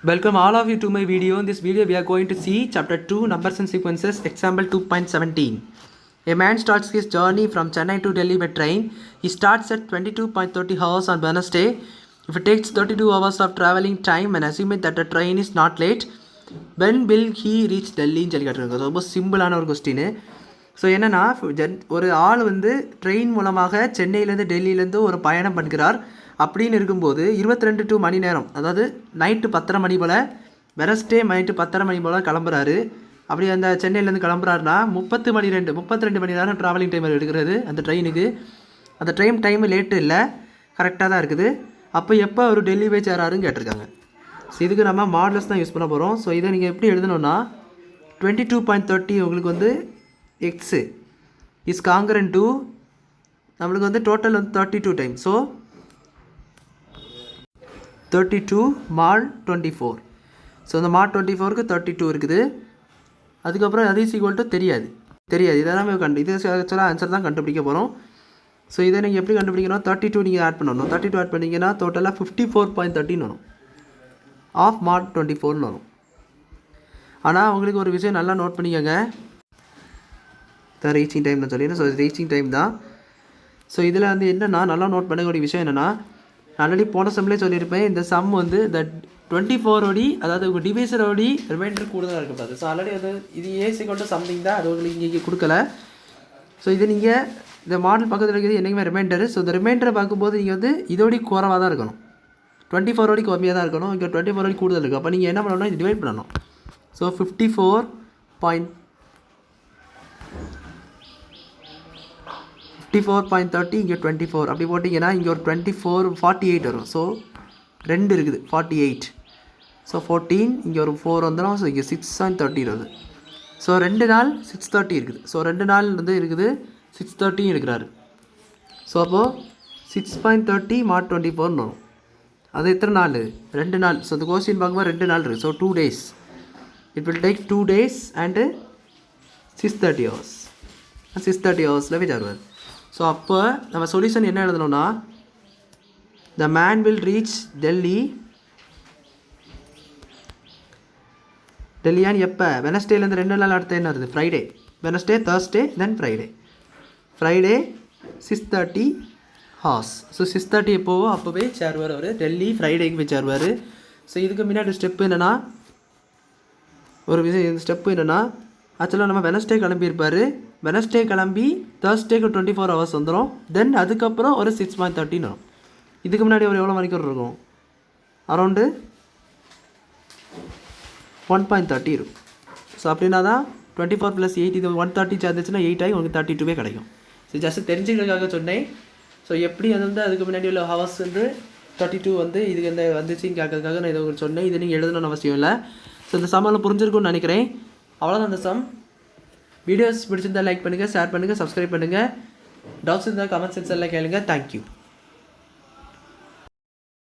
Welcome all of you to my video. In this video we are going to see chapter 2 numbers and sequences example 2.17. A man starts his journey from Chennai to Delhi by train. He starts at 22.30 hours on Wednesday. If it takes 32 hours of traveling time and assuming that the train is not late, when will he reach Delhi? ரொம்ப சிம்பிளான ஒரு question. So என்னென்னா ஒரு ஆள் வந்து train மூலமாக சென்னையிலேருந்து டெல்லியிலேருந்து ஒரு பயணம் பண்ணுறார். அப்படின்னு இருக்கும்போது 22 மணி நேரம், அதாவது நைட்டு 10:30 மணி போல், வெனஸ்டே நைட்டு 10:30 மணி போல் கிளம்புறாரு. அப்படி அந்த சென்னையிலேருந்து கிளம்புறாருனா 32 மணி நேரம் ட்ராவலிங் டைம் எடுக்கிறது அந்த ட்ரெயினுக்கு. அந்த ட்ரெயின் டைமு லேட்டு இல்லை, கரெக்டாக தான் இருக்குது. அப்போ எப்போ அவர் டெல்லி போய் சேராருன்னு கேட்டிருக்காங்க. ஸோ இதுக்கு நம்ம மாடல்ஸ் தான் யூஸ் பண்ண போகிறோம். ஸோ இதை நீங்கள் எப்படி எழுதணுன்னா 22.30 உங்களுக்கு வந்து எக்ஸு இஸ் காங்கரன் டு நம்மளுக்கு வந்து டோட்டல் வந்து 32 டைம். So 32 mod 24. ஸோ இந்த mod 24க்கு 32 இருக்குது. அதுக்கப்புறம் அது இஸ் ஈக்குவல் டு தெரியாது. இதெல்லாம் இது ஆக்சுவலாக ஆன்சர் தான் கண்டுபிடிக்க போகிறோம். ஸோ இதை நீங்கள் எப்படி கண்டுபிடிக்கணும்? 32 நீங்கள் ஆட் பண்ணணும். 32 ஆட் பண்ணிங்கன்னா டோட்டலாக 54.13 வரும். ஆஃப் mod 24னு வரும். ஆனால் உங்களுக்கு ஒரு விஷயம் நல்லா நோட் பண்ணிக்கோங்க. தான் ரீச்சிங் டைம்னு சொல்லிடுறேன். ஸோ ரீச்சிங் டைம் தான். ஸோ இதில் வந்து என்னென்னா நல்லா நோட் பண்ணக்கூடிய விஷயம் என்னென்னா, ஆல்ரெடி போன சம்லேயே சொல்லியிருப்பேன், இந்த சம் வந்து இந்த 24 அதாவது உங்கள் டிவைசரோடி ரிமைண்டர் கூடுதலாக இருக்கக்கூடாது. ஸோ ஆல்ரெடி வந்து இது ஏசிக்கொண்டு சம்திங் தான், அது உங்களுக்கு இங்கே கொடுக்கல. ஸோ இது நீங்கள் இந்த மாடல் பக்கத்தில் இருக்கிறது என்றைக்குமே ரிமைண்டரு. ஸோ இந்த ரிமைண்டரை பார்க்கும்போது நீங்கள் வந்து இதோடி குறைவாக தான் இருக்கணும். 24 கம்மியாக தான் இருக்கணும். இங்கே 24 கூடுதல் இருக்குது. அப்போ நீங்கள் என்ன பண்ணணும்? இது டிவைட் பண்ணணும். ஸோ 54.30 இங்கே 24 அப்படி போட்டிங்கன்னா இங்கே ஒரு 48 வரும். ஸோ 2 இருக்குது 48. ஸோ 14 இங்கே ஒரு 4 வந்துடும். ஸோ இங்கே 6.30 வருது. ஸோ 2 நாள் 6:30 இருக்குது. ஸோ 2 நாள் வந்து இருக்குது 6:30 இருக்கிறாரு. ஸோ அப்போது 6.30 mod 24 வரும். அது எத்தனை நாள்? 2 நாள். ஸோ இந்த கொஸ்டின் பார்க்கும்போது 2 நாள் இருக்குது. So 2 days. It will take 2 days and 6:30 hours. 6:30 ஹவர்ஸில் போய் தருவார். ஸோ அப்போ நம்ம சொல்யூஷன் என்ன எழுதணும்னா, த மேன் வில் ரீச் டெல்லியான்னு எப்போ? வெனஸ்டேலேருந்து 2 நாள் அடுத்த என்ன இருக்குது? ஃப்ரைடே. வெனஸ்டே, தேர்ஸ்டே, தென் ஃப்ரைடே 6:30 ஹார்ஸ். ஸோ 6:30 எப்போவோ அப்போவே சேருவார் அவர் டெல்லி. ஃப்ரைடேக்கு போய் சேருவார். ஸோ இதுக்கு முன்னாடி ஸ்டெப்பு என்னென்னா, ஒரு விஷயம் இந்த ஸ்டெப்பு என்னென்னா, ஆக்சுவலாக நம்ம வெனஸ்டே கிளம்பியிருப்பார். வெனஸ்டே கிளம்பி தேர்ஸ்டேக்கு 24 ஹவர்ஸ் வந்துடும். தென் அதுக்கப்புறம் ஒரு 6.30 வரும். இதுக்கு முன்னாடி ஒரு எவ்வளோ மணிக்கூர் இருக்கும்? அரௌண்டு 1.30 இருக்கும். ஸோ அப்படின்னா தான் 24 + 8 இது 130 சேர்ந்துச்சுன்னா 8 ஆகி உங்களுக்கு 32 கிடைக்கும். ஸோ ஜஸ்ட் தெரிஞ்சுக்கிறதுக்காக சொன்னேன். ஸோ எப்படி அது வந்து அதுக்கு முன்னாடி உள்ள ஹவர்ஸ் வந்து 32 வந்து இதுக்கு இந்த வந்துச்சுன்னு கேட்கறதுக்காக நான் இதை உங்களுக்கு சொன்னேன். இது நீங்கள் எழுதணும்னு அவசியம் இல்லை. ஸோ இந்த சம்மில் புரிஞ்சிருக்கும்னு நினைக்கிறேன். அவ்வளோதான் அந்த சம். வீடியோஸ் பிடிச்சிருந்தால் லைக் பண்ணுங்கள், ஷேர் பண்ணுங்கள், சப்ஸ்கிரைப் பண்ணுங்கள். டவுட்ஸ் இருந்தால் கமெண்ட் செக்ஷனில் கேளுங்க. தேங்க்யூ.